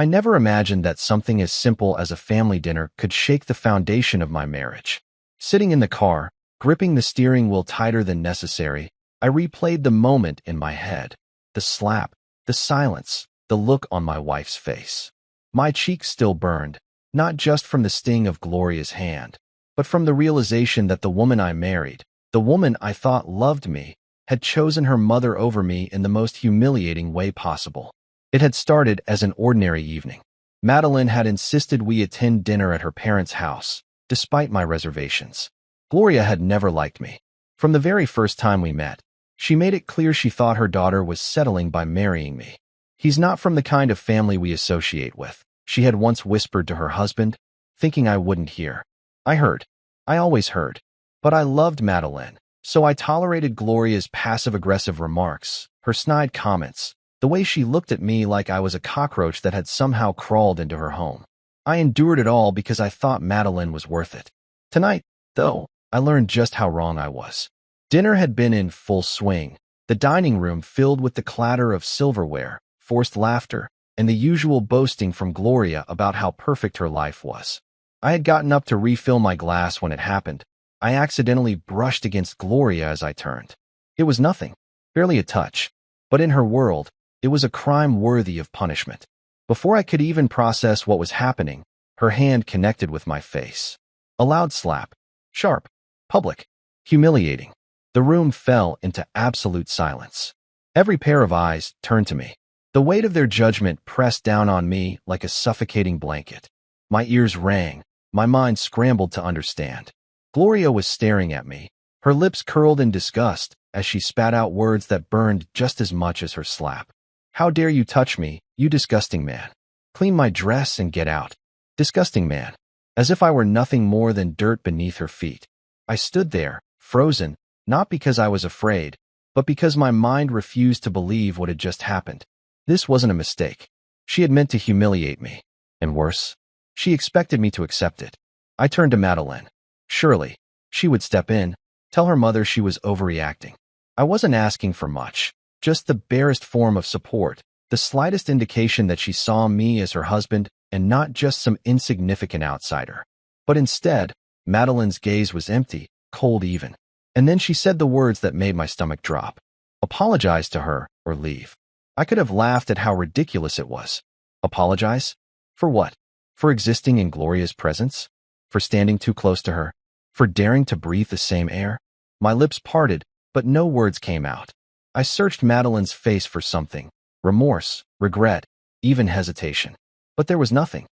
I never imagined that something as simple as a family dinner could shake the foundation of my marriage. Sitting in the car, gripping the steering wheel tighter than necessary, I replayed the moment in my head. The slap, the silence, the look on my wife's face. My cheeks still burned, not just from the sting of Gloria's hand, but from the realization that the woman I married, the woman I thought loved me, had chosen her mother over me in the most humiliating way possible. It had started as an ordinary evening. Madeline had insisted we attend dinner at her parents' house, despite my reservations. Gloria had never liked me. From the very first time we met, she made it clear she thought her daughter was settling by marrying me. He's not from the kind of family we associate with, she had once whispered to her husband, thinking I wouldn't hear. I heard. I always heard. But I loved Madeline, so I tolerated Gloria's passive-aggressive remarks, her snide comments, the way she looked at me like I was a cockroach that had somehow crawled into her home. I endured it all because I thought Madeline was worth it. Tonight, though, I learned just how wrong I was. Dinner had been in full swing, the dining room filled with the clatter of silverware, forced laughter, and the usual boasting from Gloria about how perfect her life was. I had gotten up to refill my glass when it happened. I accidentally brushed against Gloria as I turned. It was nothing, barely a touch, but in her world, it was a crime worthy of punishment. Before I could even process what was happening, her hand connected with my face. A loud slap. Sharp. Public. Humiliating. The room fell into absolute silence. Every pair of eyes turned to me. The weight of their judgment pressed down on me like a suffocating blanket. My ears rang. My mind scrambled to understand. Gloria was staring at me, her lips curled in disgust as she spat out words that burned just as much as her slap. How dare you touch me, you disgusting man. Clean my dress and get out. Disgusting man. As if I were nothing more than dirt beneath her feet. I stood there, frozen, not because I was afraid, but because my mind refused to believe what had just happened. This wasn't a mistake. She had meant to humiliate me. And worse, she expected me to accept it. I turned to Madeline. Surely, she would step in, tell her mother she was overreacting. I wasn't asking for much, just the barest form of support, the slightest indication that she saw me as her husband and not just some insignificant outsider. But instead, Madeline's gaze was empty, cold even. And then she said the words that made my stomach drop. Apologize to her or leave. I could have laughed at how ridiculous it was. Apologize? For what? For existing in Gloria's presence? For standing too close to her? For daring to breathe the same air? My lips parted, but no words came out. I searched Madeline's face for something. Remorse, regret, even hesitation. But there was nothing.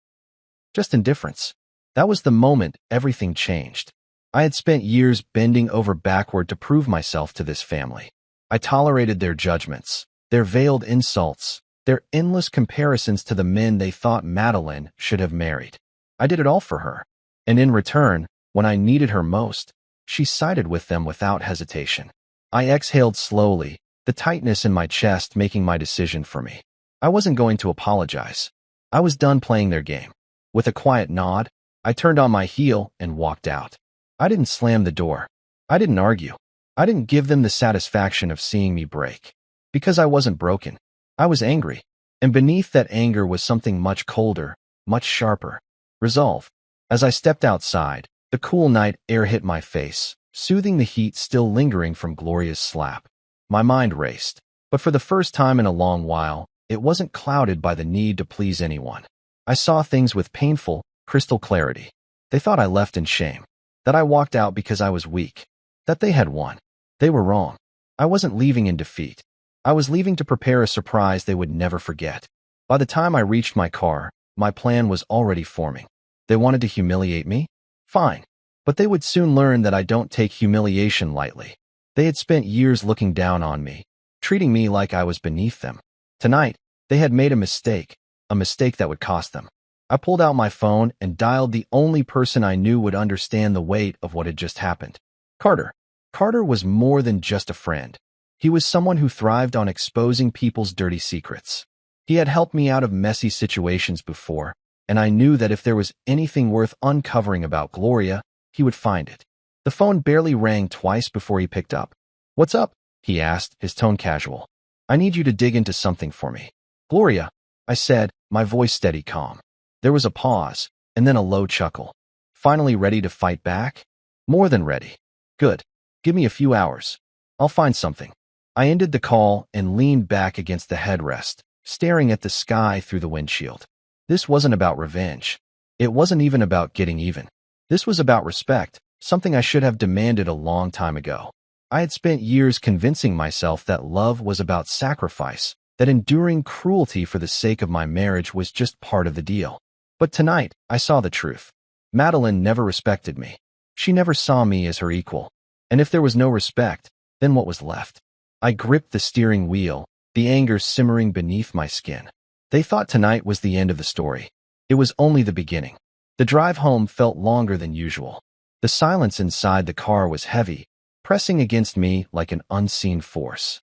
Just indifference. That was the moment everything changed. I had spent years bending over backward to prove myself to this family. I tolerated their judgments, their veiled insults, their endless comparisons to the men they thought Madeline should have married. I did it all for her. And in return, when I needed her most, she sided with them without hesitation. I exhaled slowly, the tightness in my chest making my decision for me. I wasn't going to apologize. I was done playing their game. With a quiet nod, I turned on my heel and walked out. I didn't slam the door. I didn't argue. I didn't give them the satisfaction of seeing me break. Because I wasn't broken. I was angry. And beneath that anger was something much colder, much sharper. Resolve. As I stepped outside, the cool night air hit my face, soothing the heat still lingering from Gloria's slap. My mind raced. But for the first time in a long while, it wasn't clouded by the need to please anyone. I saw things with painful, crystal clarity. They thought I left in shame. That I walked out because I was weak. That they had won. They were wrong. I wasn't leaving in defeat. I was leaving to prepare a surprise they would never forget. By the time I reached my car, my plan was already forming. They wanted to humiliate me? Fine. But they would soon learn that I don't take humiliation lightly. They had spent years looking down on me, treating me like I was beneath them. Tonight, they had made a mistake that would cost them. I pulled out my phone and dialed the only person I knew would understand the weight of what had just happened. Carter. Carter was more than just a friend. He was someone who thrived on exposing people's dirty secrets. He had helped me out of messy situations before, and I knew that if there was anything worth uncovering about Gloria, he would find it. The phone barely rang twice before he picked up. "What's up?" he asked, his tone casual. "I need you to dig into something for me." "Gloria," I said, my voice steady calm. There was a pause, and then a low chuckle. Finally ready to fight back? More than ready. Good. Give me a few hours. I'll find something. I ended the call and leaned back against the headrest, staring at the sky through the windshield. This wasn't about revenge. It wasn't even about getting even. This was about respect, something I should have demanded a long time ago. I had spent years convincing myself that love was about sacrifice, that enduring cruelty for the sake of my marriage was just part of the deal. But tonight, I saw the truth. Madeline never respected me. She never saw me as her equal. And if there was no respect, then what was left? I gripped the steering wheel, the anger simmering beneath my skin. They thought tonight was the end of the story. It was only the beginning. The drive home felt longer than usual. The silence inside the car was heavy, pressing against me like an unseen force.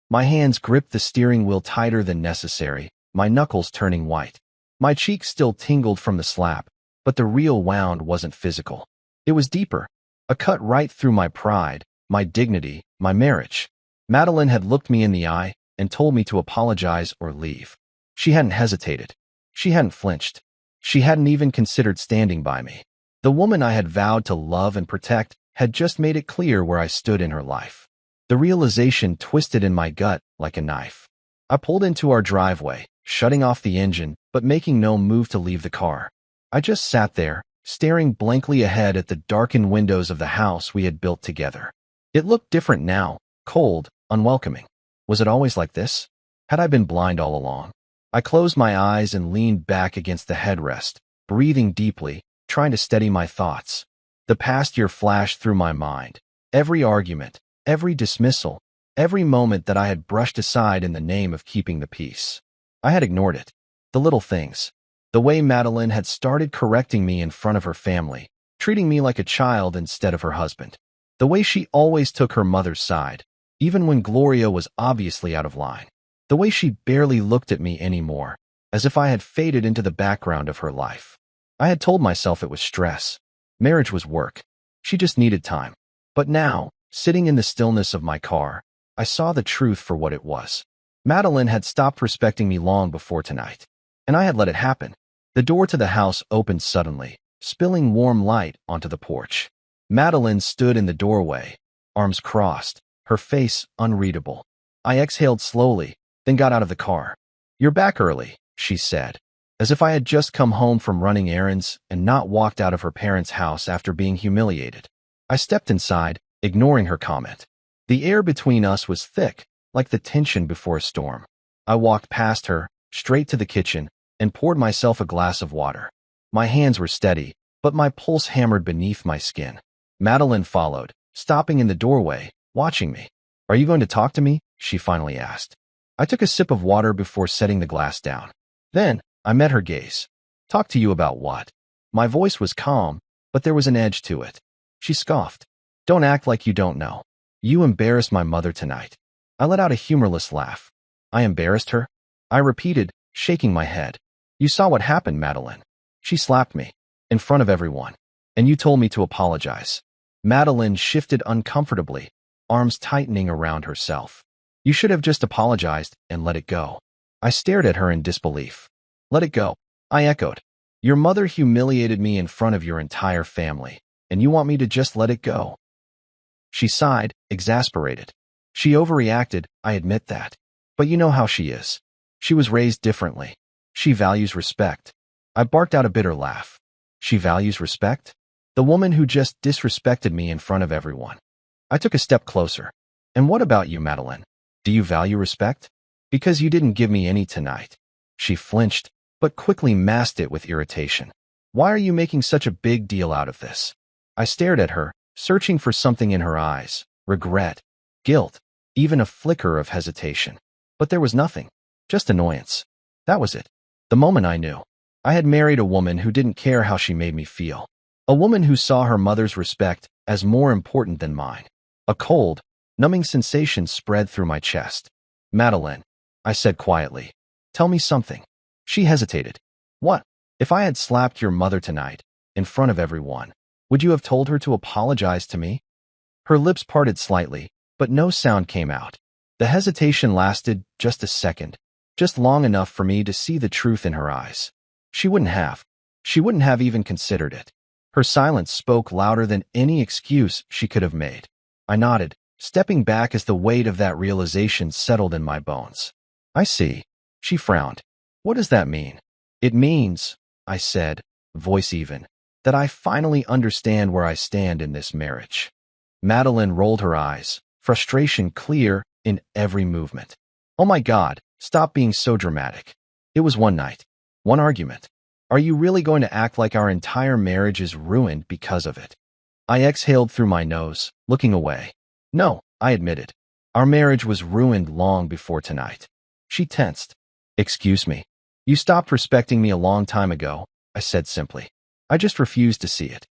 My hands gripped the steering wheel tighter than necessary, my knuckles turning white. My cheeks still tingled from the slap, but the real wound wasn't physical. It was deeper, a cut right through my pride, my dignity, my marriage. Madeline had looked me in the eye and told me to apologize or leave. She hadn't hesitated. She hadn't flinched. She hadn't even considered standing by me. The woman I had vowed to love and protect had just made it clear where I stood in her life. The realization twisted in my gut like a knife. I pulled into our driveway, shutting off the engine, but making no move to leave the car. I just sat there, staring blankly ahead at the darkened windows of the house we had built together. It looked different now, cold, unwelcoming. Was it always like this? Had I been blind all along? I closed my eyes and leaned back against the headrest, breathing deeply, trying to steady my thoughts. The past year flashed through my mind. Every argument, every dismissal, every moment that I had brushed aside in the name of keeping the peace. I had ignored it. The little things. The way Madeline had started correcting me in front of her family, treating me like a child instead of her husband. The way she always took her mother's side, even when Gloria was obviously out of line. The way she barely looked at me anymore, as if I had faded into the background of her life. I had told myself it was stress. Marriage was work. She just needed time. But now, sitting in the stillness of my car, I saw the truth for what it was. Madeline had stopped respecting me long before tonight, and I had let it happen. The door to the house opened suddenly, spilling warm light onto the porch. Madeline stood in the doorway, arms crossed, her face unreadable. I exhaled slowly, then got out of the car. "You're back early," she said, as if I had just come home from running errands and not walked out of her parents' house after being humiliated. I stepped inside, ignoring her comment. The air between us was thick, like the tension before a storm. I walked past her, straight to the kitchen, and poured myself a glass of water. My hands were steady, but my pulse hammered beneath my skin. Madeline followed, stopping in the doorway, watching me. "Are you going to talk to me?" she finally asked. I took a sip of water before setting the glass down. Then, I met her gaze. "Talk to you about what?" My voice was calm, but there was an edge to it. She scoffed. "Don't act like you don't know. You embarrassed my mother tonight." I let out a humorless laugh. "I embarrassed her?" I repeated, shaking my head. "You saw what happened, Madeline. She slapped me, in front of everyone, and you told me to apologize." Madeline shifted uncomfortably, arms tightening around herself. "You should have just apologized and let it go." I stared at her in disbelief. "Let it go," I echoed. "Your mother humiliated me in front of your entire family, and you want me to just let it go?" She sighed, exasperated. "She overreacted, I admit that. But you know how she is. She was raised differently. She values respect." I barked out a bitter laugh. "She values respect?" The woman who just disrespected me in front of everyone. I took a step closer. "And what about you, Madeline? Do you value respect? Because you didn't give me any tonight." She flinched, but quickly masked it with irritation. "Why are you making such a big deal out of this?" I stared at her, searching for something in her eyes. Regret, guilt, even a flicker of hesitation. But there was nothing, just annoyance. That was it. The moment I knew. I had married a woman who didn't care how she made me feel. A woman who saw her mother's respect as more important than mine. A cold, numbing sensation spread through my chest. "Madeline," I said quietly, "tell me something." She hesitated. "What? If I had slapped your mother tonight, in front of everyone, would you have told her to apologize to me?" Her lips parted slightly, but no sound came out. The hesitation lasted just a second, just long enough for me to see the truth in her eyes. She wouldn't have. She wouldn't have even considered it. Her silence spoke louder than any excuse she could have made. I nodded, stepping back as the weight of that realization settled in my bones. I see. She frowned. What does that mean? It means, I said, voice even, that I finally understand where I stand in this marriage. Madeline rolled her eyes, frustration clear in every movement. Oh my God, stop being so dramatic. It was one night. One argument. Are you really going to act like our entire marriage is ruined because of it? I exhaled through my nose, looking away. No, I admitted. Our marriage was ruined long before tonight. She tensed. Excuse me. You stopped respecting me a long time ago, I said simply. I just refused to see it.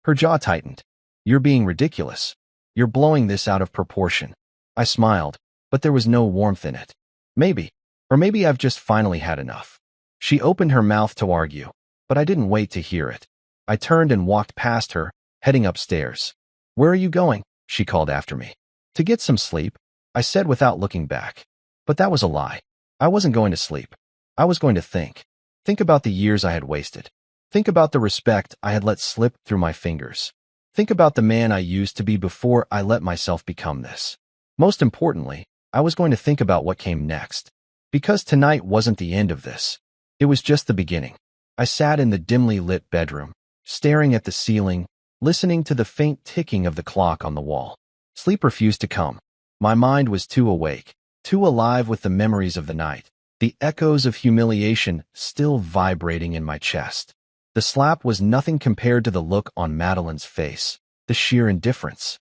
Her jaw tightened. You're being ridiculous. You're blowing this out of proportion. I smiled, but there was no warmth in it. Maybe. Or maybe I've just finally had enough. She opened her mouth to argue, but I didn't wait to hear it. I turned and walked past her, heading upstairs. Where are you going? She called after me. To get some sleep, I said without looking back. But that was a lie. I wasn't going to sleep. I was going to think. Think about the years I had wasted. Think about the respect I had let slip through my fingers. Think about the man I used to be before I let myself become this. Most importantly, I was going to think about what came next. Because tonight wasn't the end of this. It was just the beginning. I sat in the dimly lit bedroom, staring at the ceiling, listening to the faint ticking of the clock on the wall. Sleep refused to come. My mind was too awake, too alive with the memories of the night, the echoes of humiliation still vibrating in my chest. The slap was nothing compared to the look on Madeline's face, the sheer indifference.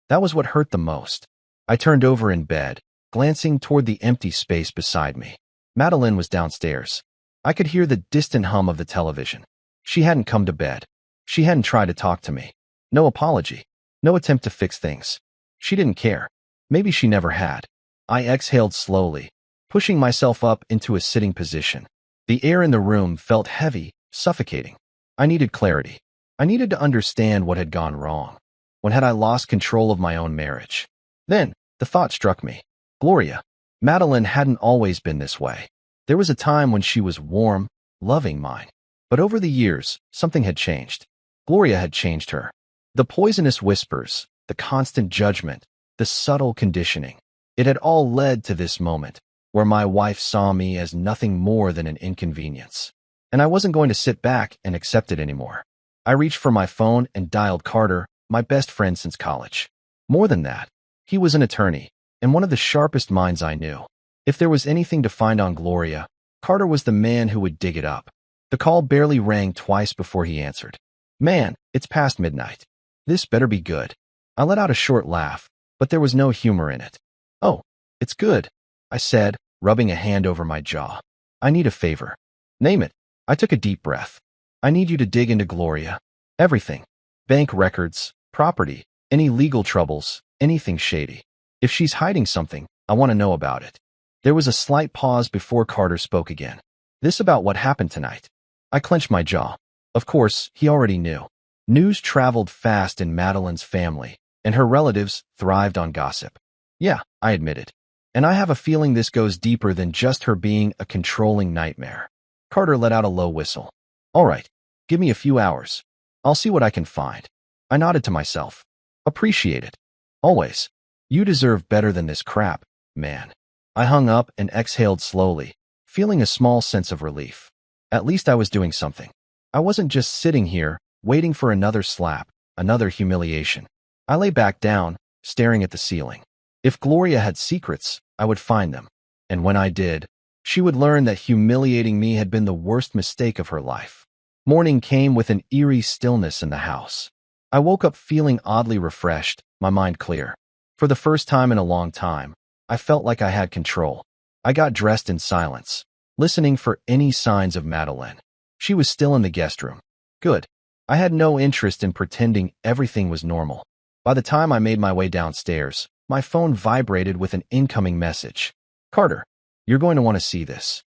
That was what hurt the most. I turned over in bed, glancing toward the empty space beside me. Madeline was downstairs. I could hear the distant hum of the television. She hadn't come to bed. She hadn't tried to talk to me. No apology. No attempt to fix things. She didn't care. Maybe she never had. I exhaled slowly, pushing myself up into a sitting position. The air in the room felt heavy, suffocating. I needed clarity. I needed to understand what had gone wrong. When had I lost control of my own marriage? Then, the thought struck me. Gloria. Madeline hadn't always been this way. There was a time when she was warm, loving mine. But over the years, something had changed. Gloria had changed her. The poisonous whispers, the constant judgment, the subtle conditioning. It had all led to this moment, where my wife saw me as nothing more than an inconvenience. And I wasn't going to sit back and accept it anymore. I reached for my phone and dialed Carter, my best friend since college. More than that, he was an attorney, and one of the sharpest minds I knew. If there was anything to find on Gloria, Carter was the man who would dig it up. The call barely rang twice before he answered. Man, it's past midnight. This better be good. I let out a short laugh, but there was no humor in it. Oh, it's good, I said, rubbing a hand over my jaw. I need a favor. Name it. I took a deep breath. I need you to dig into Gloria. Everything. Bank records, property, any legal troubles, anything shady. If she's hiding something, I want to know about it. There was a slight pause before Carter spoke again. This about what happened tonight. I clenched my jaw. Of course, he already knew. News traveled fast in Madeline's family, and her relatives thrived on gossip. Yeah, I admitted. And I have a feeling this goes deeper than just her being a controlling nightmare. Carter let out a low whistle. All right, give me a few hours. I'll see what I can find. I nodded to myself. Appreciate it. Always. You deserve better than this crap, man. I hung up and exhaled slowly, feeling a small sense of relief. At least I was doing something. I wasn't just sitting here, waiting for another slap, another humiliation. I lay back down, staring at the ceiling. If Gloria had secrets, I would find them. And when I did, she would learn that humiliating me had been the worst mistake of her life. Morning came with an eerie stillness in the house. I woke up feeling oddly refreshed, my mind clear. For the first time in a long time, I felt like I had control. I got dressed in silence, listening for any signs of Madeline. She was still in the guest room. Good. I had no interest in pretending everything was normal. By the time I made my way downstairs, my phone vibrated with an incoming message. Carter, you're going to want to see this.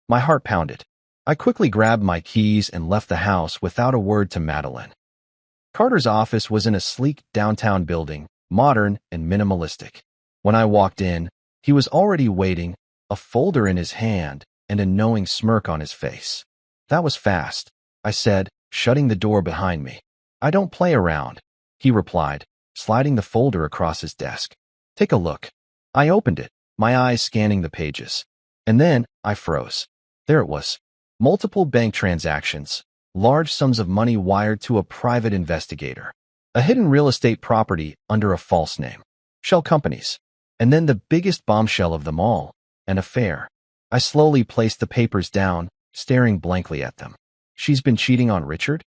My heart pounded. I quickly grabbed my keys and left the house without a word to Madeline. Carter's office was in a sleek downtown building, modern and minimalistic. When I walked in, he was already waiting, a folder in his hand, and a knowing smirk on his face. "That was fast," I said, shutting the door behind me. "I don't play around," he replied, sliding the folder across his desk. "Take a look." I opened it, my eyes scanning the pages. And then I froze. There it was. Multiple bank transactions, large sums of money wired to a private investigator, a hidden real estate property under a false name, shell companies, and then the biggest bombshell of them all, an affair. I slowly placed the papers down, staring blankly at them. "She's been cheating on Richard?"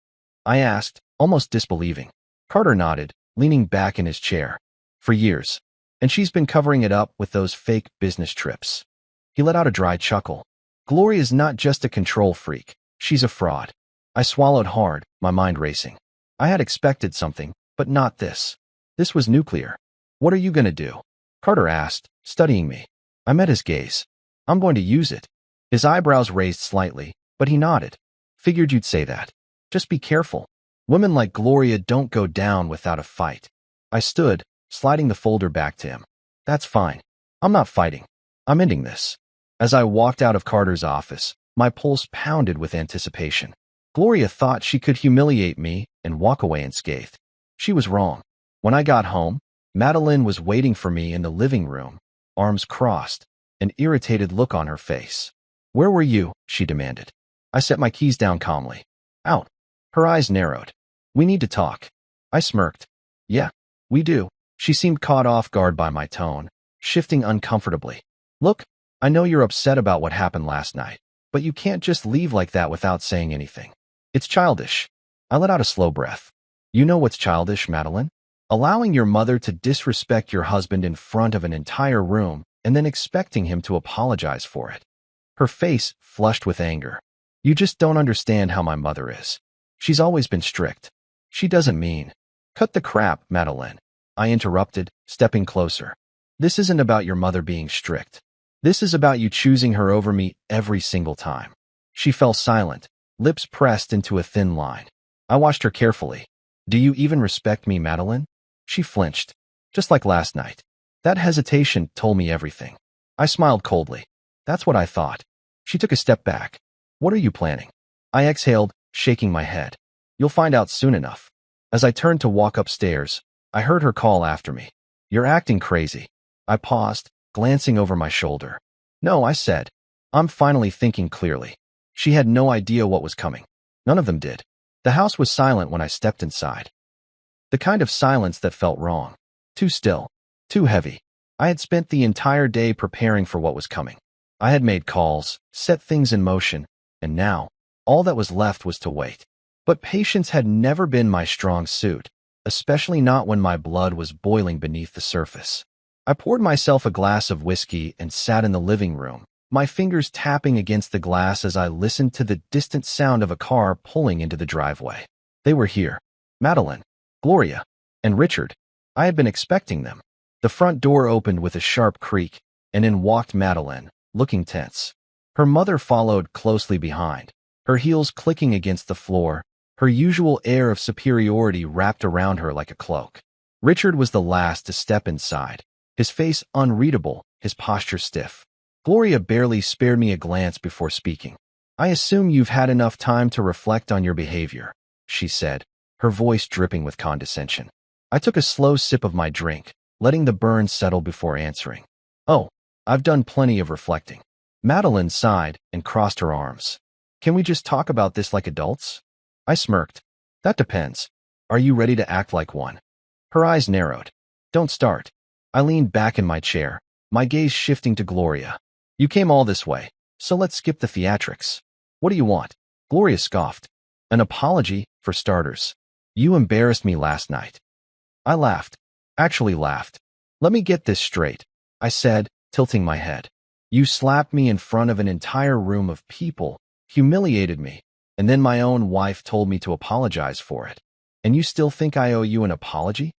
I asked, almost disbelieving. Carter nodded, leaning back in his chair. "For years. And she's been covering it up with those fake business trips." He let out a dry chuckle. "Gloria's not just a control freak. She's a fraud." I swallowed hard, my mind racing. I had expected something, but not this. This was nuclear. "What are you going to do?" Carter asked, studying me. I met his gaze. "I'm going to use it." His eyebrows raised slightly, but he nodded. "Figured you'd say that. Just be careful. Women like Gloria don't go down without a fight." I stood, sliding the folder back to him. "That's fine. I'm not fighting. I'm ending this." As I walked out of Carter's office, my pulse pounded with anticipation. Gloria thought she could humiliate me and walk away unscathed. She was wrong. When I got home, Madeline was waiting for me in the living room, arms crossed, an irritated look on her face. "Where were you?" she demanded. I set my keys down calmly. "Out." Her eyes narrowed. "We need to talk." I smirked. "Yeah, we do." She seemed caught off guard by my tone, shifting uncomfortably. "Look, I know you're upset about what happened last night, but you can't just leave like that without saying anything. It's childish." I let out a slow breath. "You know what's childish, Madeline? Allowing your mother to disrespect your husband in front of an entire room and then expecting him to apologize for it." Her face flushed with anger. "You just don't understand how my mother is. She's always been strict. She doesn't mean—" "Cut the crap, Madeline," I interrupted, stepping closer. "This isn't about your mother being strict. This is about you choosing her over me every single time." She fell silent, lips pressed into a thin line. I watched her carefully. "Do you even respect me, Madeline?" She flinched, just like last night. That hesitation told me everything. I smiled coldly. "That's what I thought." She took a step back. "What are you planning?" I exhaled, shaking my head. "You'll find out soon enough." As I turned to walk upstairs, I heard her call after me. "You're acting crazy." I paused, glancing over my shoulder. "No," I said. "I'm finally thinking clearly." She had no idea what was coming. None of them did. The house was silent when I stepped inside. The kind of silence that felt wrong. Too still. Too heavy. I had spent the entire day preparing for what was coming. I had made calls, set things in motion, and now, all that was left was to wait. But patience had never been my strong suit, especially not when my blood was boiling beneath the surface. I poured myself a glass of whiskey and sat in the living room, my fingers tapping against the glass as I listened to the distant sound of a car pulling into the driveway. They were here. Madeline, Gloria, and Richard. I had been expecting them. The front door opened with a sharp creak, and in walked Madeline, looking tense. Her mother followed closely behind, her heels clicking against the floor, her usual air of superiority wrapped around her like a cloak. Richard was the last to step inside, his face unreadable, his posture stiff. Gloria barely spared me a glance before speaking. "I assume you've had enough time to reflect on your behavior," she said, her voice dripping with condescension. I took a slow sip of my drink, letting the burn settle before answering. "Oh, I've done plenty of reflecting." Madeline sighed and crossed her arms. "Can we just talk about this like adults?" I smirked. "That depends. Are you ready to act like one?" Her eyes narrowed. "Don't start." I leaned back in my chair, my gaze shifting to Gloria. "You came all this way, so let's skip the theatrics. What do you want?" Gloria scoffed. "An apology, for starters. You embarrassed me last night." I laughed. Actually laughed. "Let me get this straight," I said, tilting my head. "You slapped me in front of an entire room of people, humiliated me, and then my own wife told me to apologize for it. And you still think I owe you an apology?"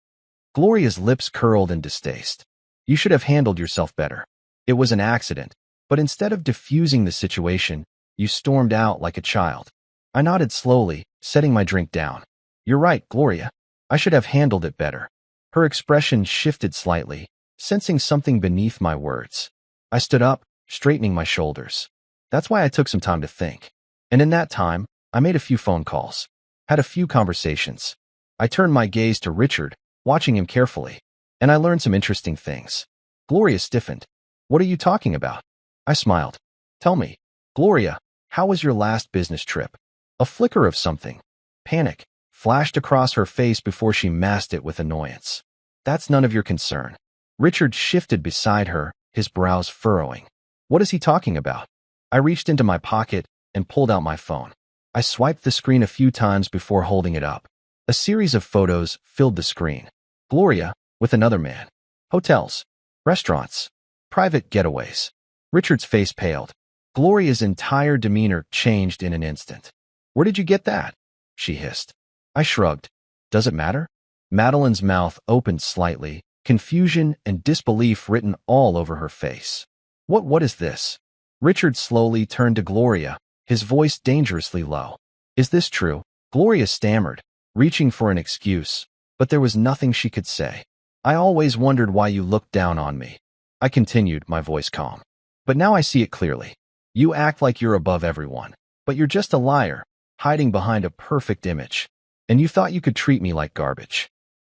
Gloria's lips curled in distaste. "You should have handled yourself better. It was an accident, but instead of diffusing the situation, you stormed out like a child." I nodded slowly, setting my drink down. "You're right, Gloria. I should have handled it better." Her expression shifted slightly, sensing something beneath my words. I stood up, straightening my shoulders. That's why I took some time to think. And in that time, I made a few phone calls, had a few conversations. I turned my gaze to Richard, watching him carefully, and I learned some interesting things. Gloria stiffened. What are you talking about? I smiled. Tell me, Gloria, how was your last business trip? A flicker of something. Panic flashed across her face before she masked it with annoyance. That's none of your concern. Richard shifted beside her, his brows furrowing. What is he talking about? I reached into my pocket and pulled out my phone. I swiped the screen a few times before holding it up. A series of photos filled the screen. Gloria with another man. Hotels, restaurants, private getaways. Richard's face paled. Gloria's entire demeanor changed in an instant. Where did you get that? She hissed. I shrugged. Does it matter? Madeline's mouth opened slightly, confusion and disbelief written all over her face. What is this? Richard slowly turned to Gloria, his voice dangerously low. Is this true? Gloria stammered, reaching for an excuse, but there was nothing she could say. I always wondered why you looked down on me. I continued, my voice calm. But now I see it clearly. You act like you're above everyone, but you're just a liar, hiding behind a perfect image. And you thought you could treat me like garbage.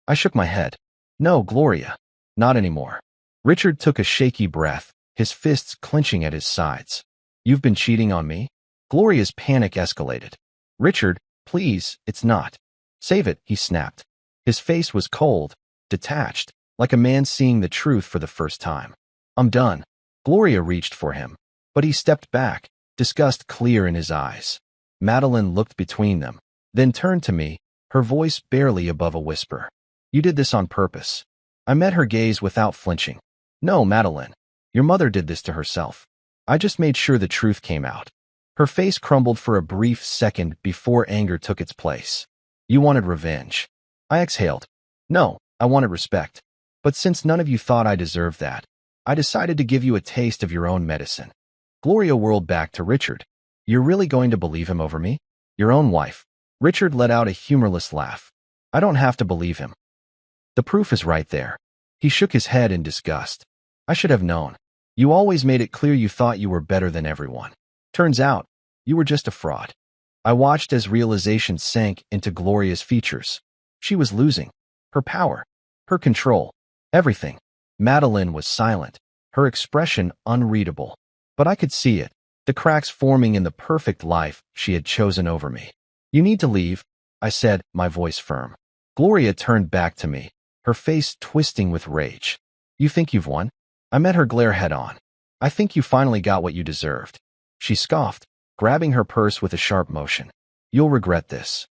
I shook my head. No, Gloria. Not anymore. Richard took a shaky breath, his fists clenching at his sides. You've been cheating on me? Gloria's panic escalated. Richard, please, it's not. Save it, he snapped. His face was cold, detached, like a man seeing the truth for the first time. I'm done. Gloria reached for him, but he stepped back, disgust clear in his eyes. Madeline looked between them, then turned to me, her voice barely above a whisper. You did this on purpose. I met her gaze without flinching. No, Madeline. Your mother did this to herself. I just made sure the truth came out. Her face crumbled for a brief second before anger took its place. You wanted revenge. I exhaled. No, I wanted respect. But since none of you thought I deserved that, I decided to give you a taste of your own medicine. Gloria whirled back to Richard. You're really going to believe him over me? Your own wife. Richard let out a humorless laugh. I don't have to believe him. The proof is right there. He shook his head in disgust. I should have known. You always made it clear you thought you were better than everyone. Turns out, you were just a fraud. I watched as realization sank into Gloria's features. She was losing. Her power. Her control. Everything. Madeline was silent, her expression unreadable. But I could see it, the cracks forming in the perfect life she had chosen over me. You need to leave, I said, my voice firm. Gloria turned back to me, her face twisting with rage. You think you've won? I met her glare head on. I think you finally got what you deserved. She scoffed, grabbing her purse with a sharp motion. You'll regret this.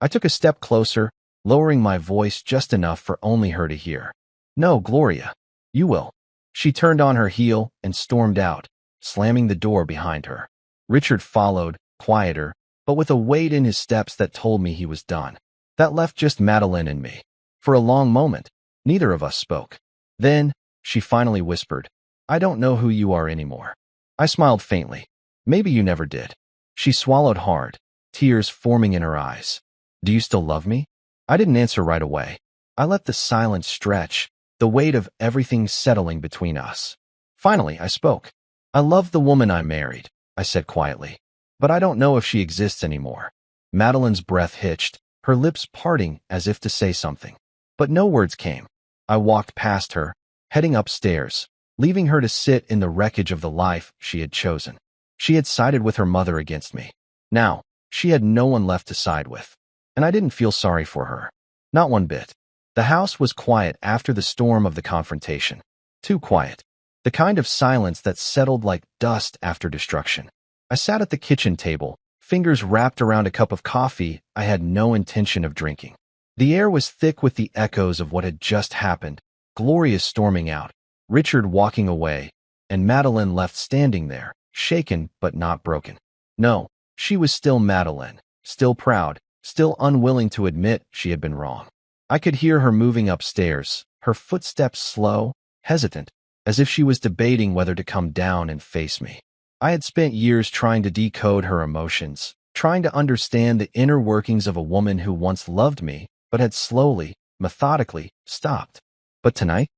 I took a step closer, lowering my voice just enough for only her to hear. No, Gloria. You will. She turned on her heel and stormed out, slamming the door behind her. Richard followed, quieter, but with a weight in his steps that told me he was done. That left just Madeline and me. For a long moment, neither of us spoke. Then, she finally whispered, I don't know who you are anymore. I smiled faintly. Maybe you never did. She swallowed hard, tears forming in her eyes. Do you still love me? I didn't answer right away. I let the silence stretch, the weight of everything settling between us. Finally, I spoke. I love the woman I married, I said quietly. But I don't know if she exists anymore. Madeline's breath hitched, her lips parting as if to say something. But no words came. I walked past her, heading upstairs, leaving her to sit in the wreckage of the life she had chosen. She had sided with her mother against me. Now, she had no one left to side with. And I didn't feel sorry for her. Not one bit. The house was quiet after the storm of the confrontation. Too quiet. The kind of silence that settled like dust after destruction. I sat at the kitchen table, fingers wrapped around a cup of coffee I had no intention of drinking. The air was thick with the echoes of what had just happened. Gloria storming out, Richard walking away, and Madeline left standing there, shaken but not broken. No, she was still Madeline, still proud, still unwilling to admit she had been wrong. I could hear her moving upstairs, her footsteps slow, hesitant, as if she was debating whether to come down and face me. I had spent years trying to decode her emotions, trying to understand the inner workings of a woman who once loved me, but had slowly, methodically, stopped. But tonight,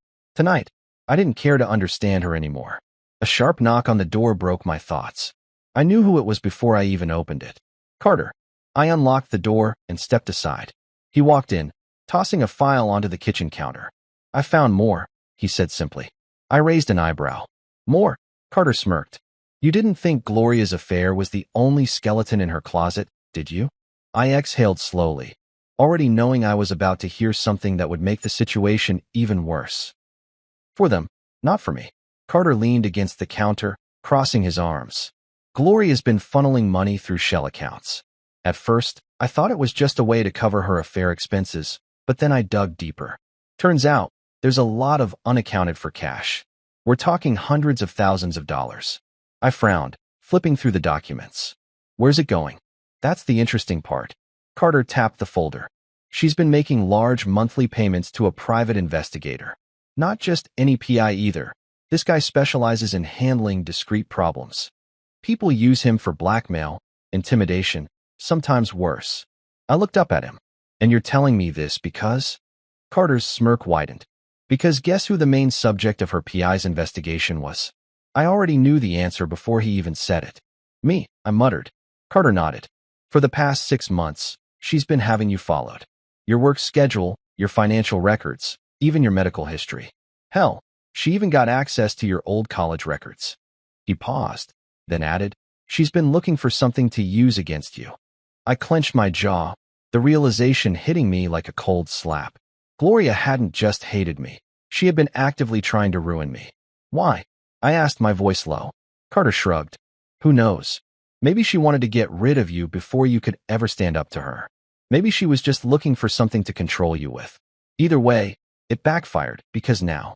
I didn't care to understand her anymore. A sharp knock on the door broke my thoughts. I knew who it was before I even opened it. Carter. I unlocked the door and stepped aside. He walked in, tossing a file onto the kitchen counter. I found more, he said simply. I raised an eyebrow. More? Carter smirked. You didn't think Gloria's affair was the only skeleton in her closet, did you? I exhaled slowly, already knowing I was about to hear something that would make the situation even worse. For them, not for me. Carter leaned against the counter, crossing his arms. Gloria's been funneling money through shell accounts. At first, I thought it was just a way to cover her affair expenses, but then I dug deeper. Turns out, there's a lot of unaccounted for cash. We're talking hundreds of thousands of dollars. I frowned, flipping through the documents. Where's it going? That's the interesting part. Carter tapped the folder. She's been making large monthly payments to a private investigator. Not just any PI either. This guy specializes in handling discrete problems. People use him for blackmail, intimidation, sometimes worse. I looked up at him. And you're telling me this because? Carter's smirk widened. Because guess who the main subject of her PI's investigation was? I already knew the answer before he even said it. Me, I muttered. Carter nodded. For the past 6 months, she's been having you followed. Your work schedule, your financial records, even your medical history. Hell, she even got access to your old college records. He paused, then added, she's been looking for something to use against you. I clenched my jaw, the realization hitting me like a cold slap. Gloria hadn't just hated me. She had been actively trying to ruin me. Why? I asked, my voice low. Carter shrugged. Who knows? Maybe she wanted to get rid of you before you could ever stand up to her. Maybe she was just looking for something to control you with. Either way, it backfired, because now.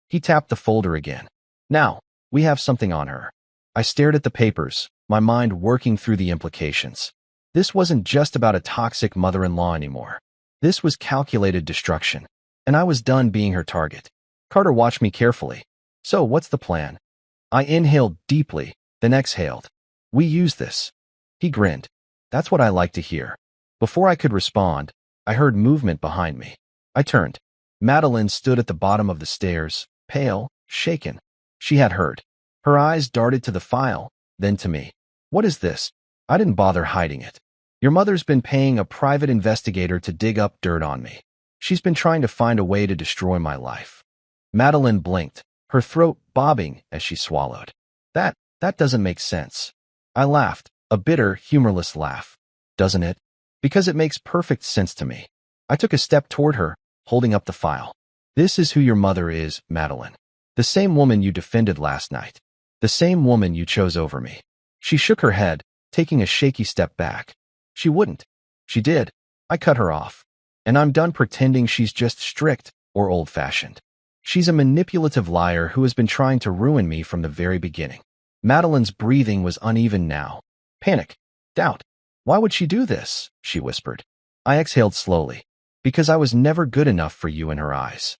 He tapped the folder again. Now, we have something on her. I stared at the papers, my mind working through the implications. This wasn't just about a toxic mother-in-law anymore. This was calculated destruction, and I was done being her target. Carter watched me carefully. So what's the plan? I inhaled deeply, then exhaled. We use this. He grinned. That's what I like to hear. Before I could respond, I heard movement behind me. I turned. Madeline stood at the bottom of the stairs, pale, shaken. She had heard. Her eyes darted to the file, then to me. What is this? I didn't bother hiding it. Your mother's been paying a private investigator to dig up dirt on me. She's been trying to find a way to destroy my life. Madeline blinked, her throat bobbing as she swallowed. That doesn't make sense. I laughed, a bitter, humorless laugh. Doesn't it? Because it makes perfect sense to me. I took a step toward her, holding up the file. This is who your mother is, Madeline. The same woman you defended last night. The same woman you chose over me. She shook her head, taking a shaky step back. She wouldn't. She did. I cut her off. And I'm done pretending she's just strict or old-fashioned. She's a manipulative liar who has been trying to ruin me from the very beginning. Madeline's breathing was uneven now. Panic. Doubt. Why would she do this? She whispered. I exhaled slowly. Because I was never good enough for you in her eyes.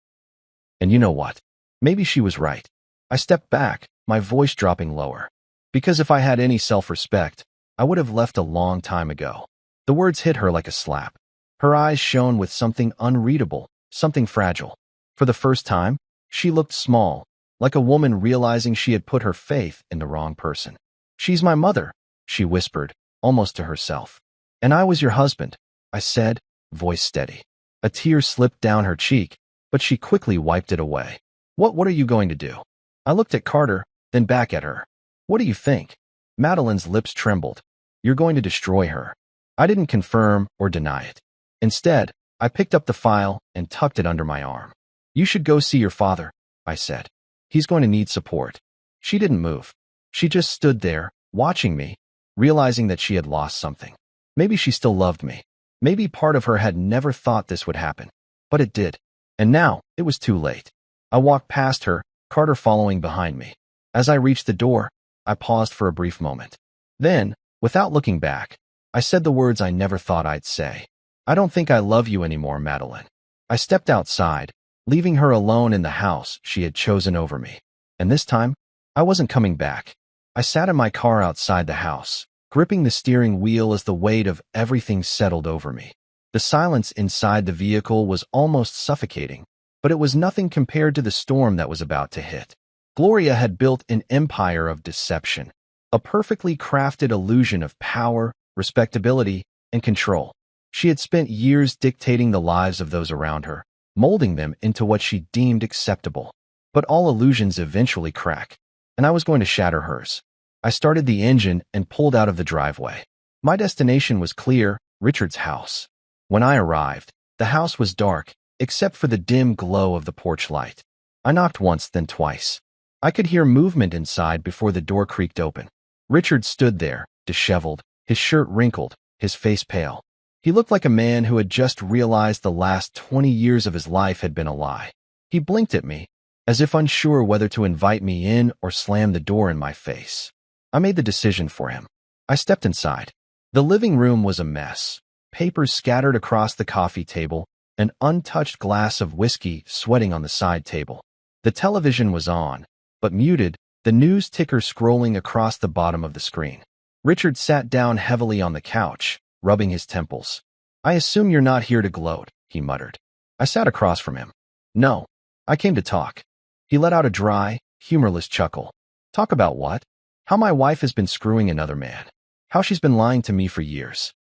And you know what? Maybe she was right. I stepped back, my voice dropping lower. Because if I had any self-respect, I would have left a long time ago. The words hit her like a slap. Her eyes shone with something unreadable, something fragile. For the first time, she looked small, like a woman realizing she had put her faith in the wrong person. She's my mother, she whispered, almost to herself. And I was your husband, I said, voice steady. A tear slipped down her cheek, but she quickly wiped it away. What are you going to do? I looked at Carter, then back at her. What do you think? Madeline's lips trembled. You're going to destroy her. I didn't confirm or deny it. Instead, I picked up the file and tucked it under my arm. You should go see your father, I said. He's going to need support. She didn't move. She just stood there, watching me, realizing that she had lost something. Maybe she still loved me. Maybe part of her had never thought this would happen. But it did. And now, it was too late. I walked past her, Carter following behind me. As I reached the door, I paused for a brief moment. Then, without looking back, I said the words I never thought I'd say. I don't think I love you anymore, Madeline. I stepped outside, leaving her alone in the house she had chosen over me. And this time, I wasn't coming back. I sat in my car outside the house, gripping the steering wheel as the weight of everything settled over me. The silence inside the vehicle was almost suffocating, but it was nothing compared to the storm that was about to hit. Gloria had built an empire of deception, a perfectly crafted illusion of power, respectability, and control. She had spent years dictating the lives of those around her, molding them into what she deemed acceptable. But all illusions eventually crack, and I was going to shatter hers. I started the engine and pulled out of the driveway. My destination was clear: Richard's house. When I arrived, the house was dark, except for the dim glow of the porch light. I knocked once, then twice. I could hear movement inside before the door creaked open. Richard stood there, disheveled, his shirt wrinkled, his face pale. He looked like a man who had just realized the last 20 years of his life had been a lie. He blinked at me, as if unsure whether to invite me in or slam the door in my face. I made the decision for him. I stepped inside. The living room was a mess. Papers scattered across the coffee table, an untouched glass of whiskey sweating on the side table. The television was on, but muted, the news ticker scrolling across the bottom of the screen. Richard sat down heavily on the couch, rubbing his temples. "I assume you're not here to gloat," he muttered. I sat across from him. "No, I came to talk." He let out a dry, humorless chuckle. "Talk about what?" "How my wife has been screwing another man. How she's been lying to me for years.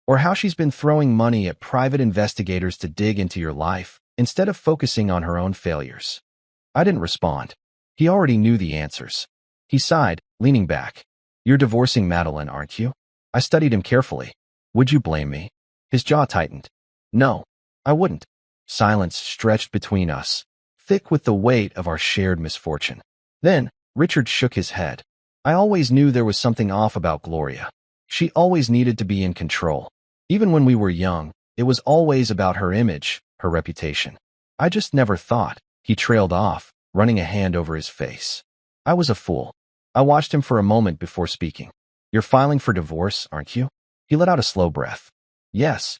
Or how she's been throwing money at private investigators to dig into your life, instead of focusing on her own failures." I didn't respond. He already knew the answers. He sighed, leaning back. "You're divorcing Madeline, aren't you?" I studied him carefully. "Would you blame me?" His jaw tightened. "No, I wouldn't." Silence stretched between us, thick with the weight of our shared misfortune. Then, Richard shook his head. "I always knew there was something off about Gloria. She always needed to be in control. Even when we were young, it was always about her image, her reputation. I just never thought." He trailed off, running a hand over his face. I was a fool. I watched him for a moment before speaking. "You're filing for divorce, aren't you?" He let out a slow breath. "Yes."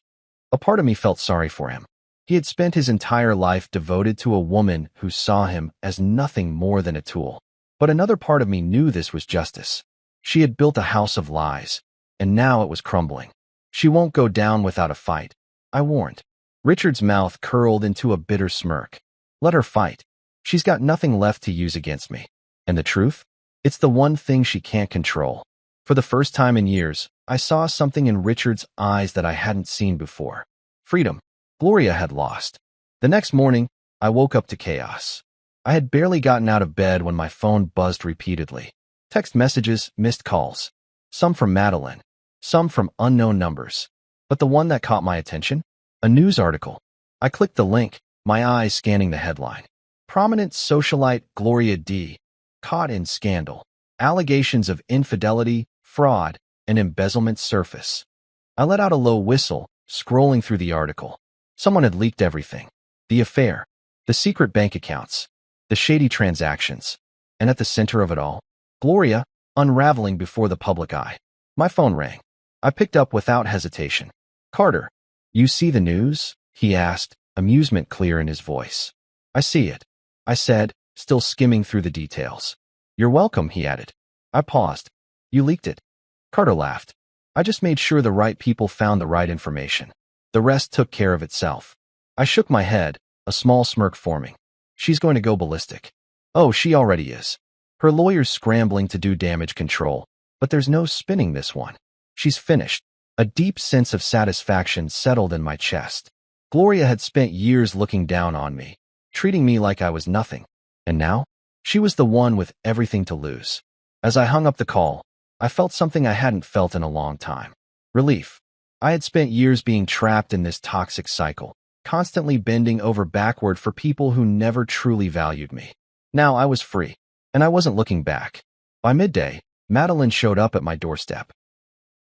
A part of me felt sorry for him. He had spent his entire life devoted to a woman who saw him as nothing more than a tool. But another part of me knew this was justice. She had built a house of lies, and now it was crumbling. "She won't go down without a fight," I warned. Richard's mouth curled into a bitter smirk. "Let her fight. She's got nothing left to use against me. And the truth? It's the one thing she can't control." For the first time in years, I saw something in Richard's eyes that I hadn't seen before. Freedom. Gloria had lost. The next morning, I woke up to chaos. I had barely gotten out of bed when my phone buzzed repeatedly. Text messages, missed calls. Some from Madeline. Some from unknown numbers. But the one that caught my attention? A news article. I clicked the link, my eyes scanning the headline. Prominent socialite Gloria D. caught in scandal. Allegations of infidelity, fraud, and embezzlement surface. I let out a low whistle, scrolling through the article. Someone had leaked everything. The affair, the secret bank accounts, the shady transactions. And at the center of it all, Gloria, unraveling before the public eye. My phone rang. I picked up without hesitation. "Carter, you see the news?" he asked, amusement clear in his voice. "I see it," I said, still skimming through the details. "You're welcome," he added. I paused. "You leaked it?" Carter laughed. "I just made sure the right people found the right information. The rest took care of itself." I shook my head, a small smirk forming. "She's going to go ballistic." "Oh, she already is. Her lawyer's scrambling to do damage control, but there's no spinning this one. She's finished." A deep sense of satisfaction settled in my chest. Gloria had spent years looking down on me, treating me like I was nothing. And now, she was the one with everything to lose. As I hung up the call, I felt something I hadn't felt in a long time. Relief. I had spent years being trapped in this toxic cycle, constantly bending over backward for people who never truly valued me. Now I was free, and I wasn't looking back. By midday, Madeline showed up at my doorstep.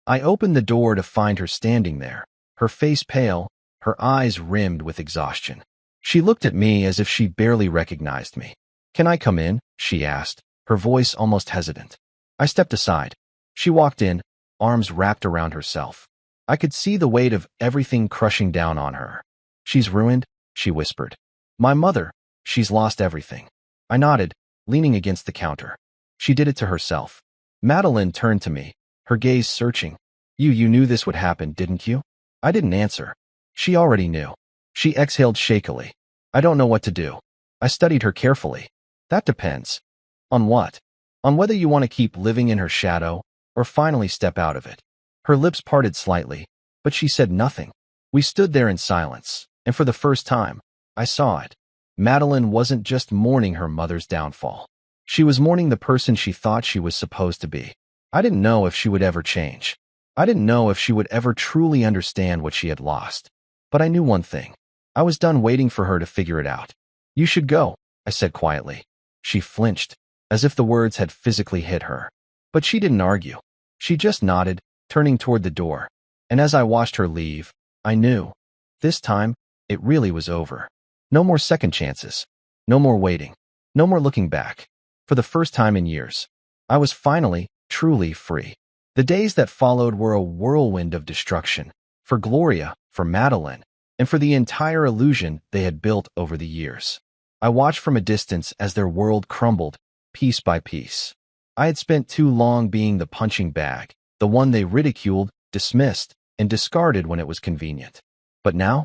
I opened the door to find her standing there, her face pale, her eyes rimmed with exhaustion. She looked at me as if she barely recognized me. "Can I come in?" she asked, her voice almost hesitant. I stepped aside. She walked in, arms wrapped around herself. I could see the weight of everything crushing down on her. "She's ruined," she whispered. "My mother, she's lost everything." I nodded, leaning against the counter. "She did it to herself." Madeline turned to me, her gaze searching. You knew this would happen, didn't you?" I didn't answer. She already knew. She exhaled shakily. "I don't know what to do." I studied her carefully. "That depends. On what? On whether you want to keep living in her shadow or finally step out of it. Her lips parted slightly, but she said nothing. We stood there in silence, and for the first time, I saw it. Madeline wasn't just mourning her mother's downfall. She was mourning the person she thought she was supposed to be. I didn't know if she would ever change. I didn't know if she would ever truly understand what she had lost. But I knew one thing. I was done waiting for her to figure it out. You should go, I said quietly. She flinched, as if the words had physically hit her. But she didn't argue. She just nodded, turning toward the door. And as I watched her leave, I knew. This time, it really was over. No more second chances. No more waiting. No more looking back. For the first time in years, I was finally, truly free. The days that followed were a whirlwind of destruction. For Gloria, for Madeline, and for the entire illusion they had built over the years. I watched from a distance as their world crumbled, piece by piece. I had spent too long being the punching bag, the one they ridiculed, dismissed, and discarded when it was convenient. But now,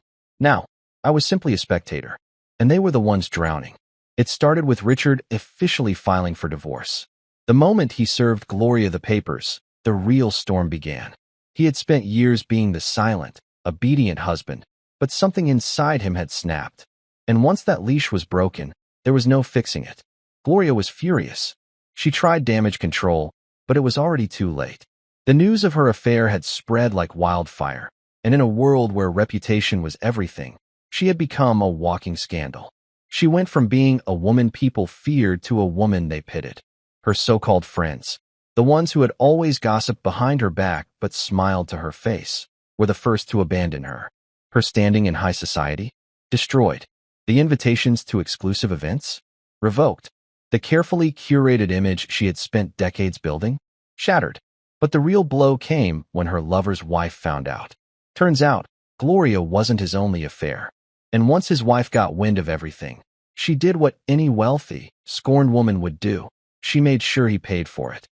I was simply a spectator, and they were the ones drowning. It started with Richard officially filing for divorce. The moment he served Gloria the papers, the real storm began. He had spent years being the silent, obedient husband, but something inside him had snapped. And once that leash was broken, there was no fixing it. Gloria was furious. She tried damage control, but it was already too late. The news of her affair had spread like wildfire, and in a world where reputation was everything, she had become a walking scandal. She went from being a woman people feared to a woman they pitted. Her so-called friends, the ones who had always gossiped behind her back but smiled to her face, were the first to abandon her. Her standing in high society? Destroyed. The invitations to exclusive events? Revoked. The carefully curated image she had spent decades building? Shattered. But the real blow came when her lover's wife found out. Turns out, Gloria wasn't his only affair. And once his wife got wind of everything, she did what any wealthy, scorned woman would do. She made sure he paid for it.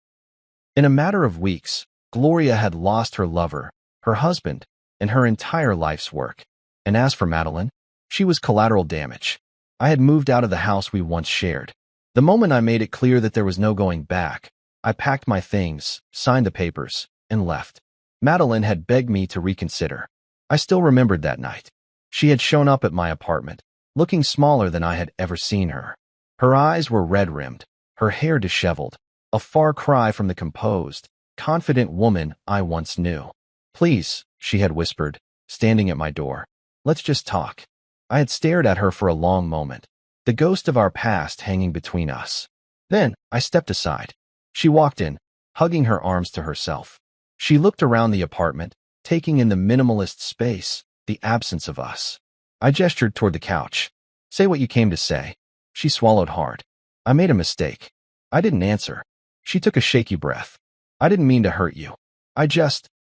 In a matter of weeks, Gloria had lost her lover, her husband, and her entire life's work. And as for Madeline, she was collateral damage. I had moved out of the house we once shared. The moment I made it clear that there was no going back, I packed my things, signed the papers, and left. Madeline had begged me to reconsider. I still remembered that night. She had shown up at my apartment, looking smaller than I had ever seen her. Her eyes were red-rimmed, her hair disheveled, a far cry from the composed, confident woman I once knew. "Please," she had whispered, standing at my door. "Let's just talk." I had stared at her for a long moment, the ghost of our past hanging between us. Then I stepped aside. She walked in, hugging her arms to herself. She looked around the apartment, taking in the minimalist space, the absence of us. I gestured toward the couch. "Say what you came to say." She swallowed hard. "I made a mistake." I didn't answer. She took a shaky breath. "I didn't mean to hurt you.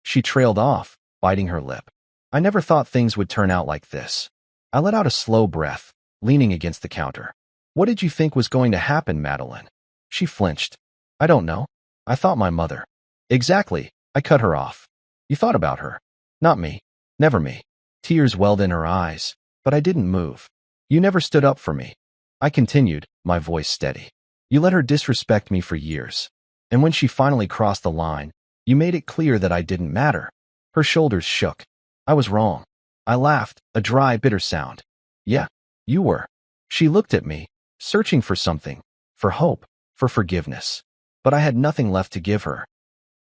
She trailed off, biting her lip. "I never thought things would turn out like this." I let out a slow breath, leaning against the counter. "What did you think was going to happen, Madeline?" She flinched. "I don't know. I thought my mother." "Exactly," I cut her off. "You thought about her. Not me. Never me." Tears welled in her eyes, but I didn't move. "You never stood up for me." I continued, my voice steady. "You let her disrespect me for years. And when she finally crossed the line, you made it clear that I didn't matter." Her shoulders shook. "I was wrong." I laughed, a dry, bitter sound. "Yeah, you were." She looked at me, searching for something, for hope, for forgiveness. But I had nothing left to give her.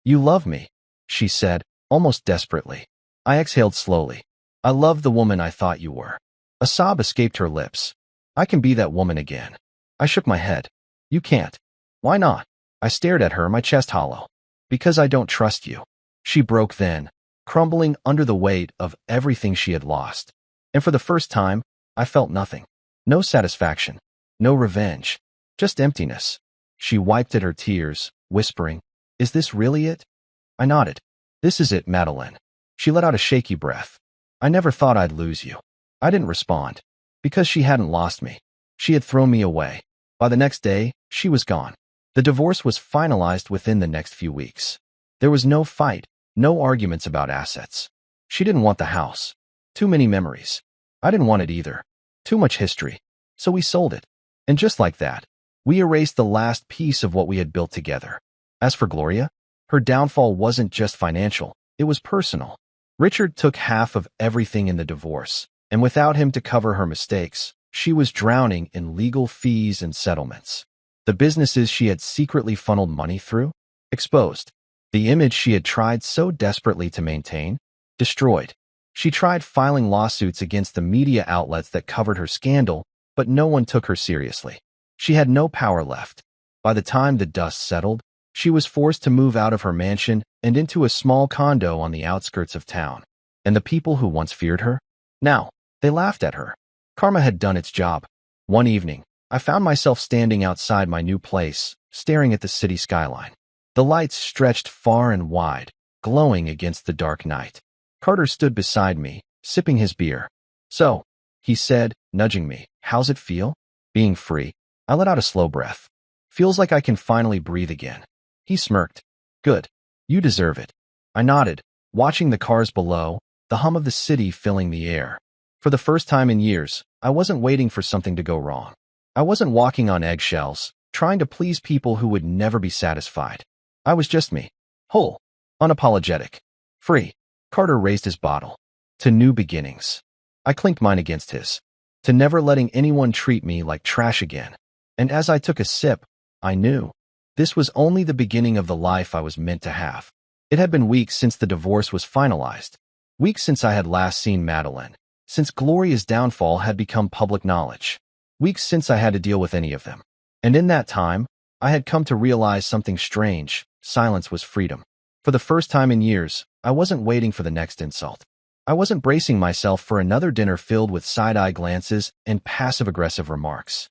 "You love me," she said, almost desperately. I exhaled slowly. "I love the woman I thought you were." A sob escaped her lips. "I can be that woman again." I shook my head. "You can't." "Why not?" I stared at her, my chest hollow. "Because I don't trust you." She broke then, crumbling under the weight of everything she had lost. And for the first time, I felt nothing. No satisfaction. No revenge. Just emptiness. She wiped at her tears, whispering, "Is this really it?" I nodded. "This is it, Madeline." She let out a shaky breath. "I never thought I'd lose you." I didn't respond. Because she hadn't lost me. She had thrown me away. By the next day, she was gone. The divorce was finalized within the next few weeks. There was no fight, no arguments about assets. She didn't want the house. Too many memories. I didn't want it either. Too much history. So we sold it. And just like that, We erased the last piece of what we had built together. As for Gloria, her downfall wasn't just financial, it was personal. Richard took half of everything in the divorce, and without him to cover her mistakes, she was drowning in legal fees and settlements. The businesses she had secretly funneled money through, exposed. The image she had tried so desperately to maintain, destroyed. She tried filing lawsuits against the media outlets that covered her scandal, but no one took her seriously. She had no power left. By the time the dust settled, she was forced to move out of her mansion and into a small condo on the outskirts of town. And the people who once feared her? Now, they laughed at her. Karma had done its job. One evening, I found myself standing outside my new place, staring at the city skyline. The lights stretched far and wide, glowing against the dark night. Carter stood beside me, sipping his beer. "So," he said, nudging me, "how's it feel? Being free?" I let out a slow breath. "Feels like I can finally breathe again." He smirked. "Good. You deserve it." I nodded, watching the cars below, the hum of the city filling the air. For the first time in years, I wasn't waiting for something to go wrong. I wasn't walking on eggshells, trying to please people who would never be satisfied. I was just me. Whole. Unapologetic. Free. Carter raised his bottle. "To new beginnings." I clinked mine against his. "To never letting anyone treat me like trash again." And as I took a sip, I knew. This was only the beginning of the life I was meant to have. It had been weeks since the divorce was finalized. Weeks since I had last seen Madeline. Since Gloria's downfall had become public knowledge. Weeks since I had to deal with any of them. And in that time, I had come to realize something strange. Silence was freedom. For the first time in years, I wasn't waiting for the next insult. I wasn't bracing myself for another dinner filled with side-eye glances and passive-aggressive remarks.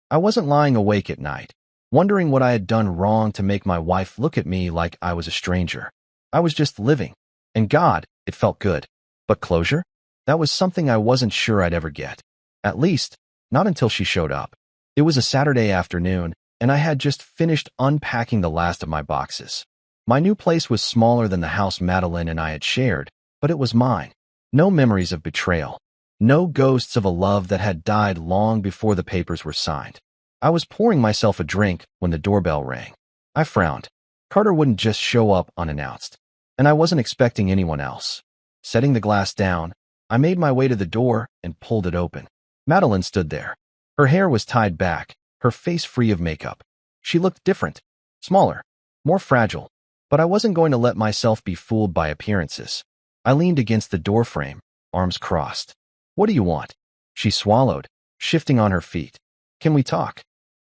I wasn't lying awake at night, wondering what I had done wrong to make my wife look at me like I was a stranger. I was just living. And God, it felt good. But closure? That was something I wasn't sure I'd ever get. At least, not until she showed up. It was a Saturday afternoon, and I had just finished unpacking the last of my boxes. My new place was smaller than the house Madeline and I had shared, but it was mine. No memories of betrayal. No ghosts of a love that had died long before the papers were signed. I was pouring myself a drink when the doorbell rang. I frowned. Carter wouldn't just show up unannounced. And I wasn't expecting anyone else. Setting the glass down, I made my way to the door and pulled it open. Madeline stood there. Her hair was tied back, her face free of makeup. She looked different, smaller, more fragile. But I wasn't going to let myself be fooled by appearances. I leaned against the doorframe, arms crossed. "What do you want?" She swallowed, shifting on her feet. "Can we talk?"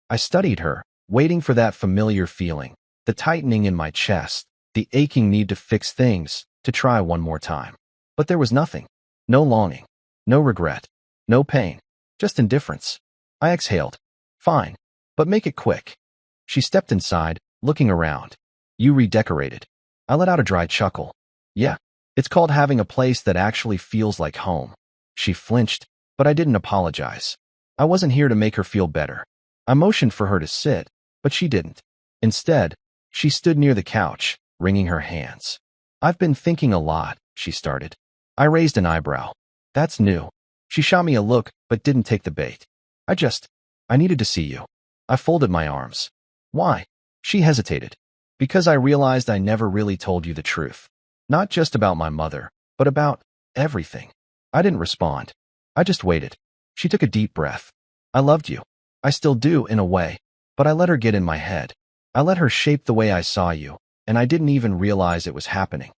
I studied her, waiting for that familiar feeling, the tightening in my chest, the aching need to fix things, to try one more time. But there was nothing. No longing. No regret. No pain. Just indifference. I exhaled. "Fine. But make it quick." She stepped inside, looking around. "You redecorated." I let out a dry chuckle. "Yeah. It's called having a place that actually feels like home." She flinched, but I didn't apologize. I wasn't here to make her feel better. I motioned for her to sit, but she didn't. Instead, she stood near the couch, wringing her hands. "I've been thinking a lot," she started. I raised an eyebrow. "That's new." She shot me a look, but didn't take the bait. I needed to see you." I folded my arms. "Why?" She hesitated. "Because I realized I never really told you the truth. Not just about my mother, but about everything." I didn't respond. I just waited. She took a deep breath. "I loved you. I still do, in a way. But I let her get in my head. I let her shape the way I saw you, and I didn't even realize it was happening."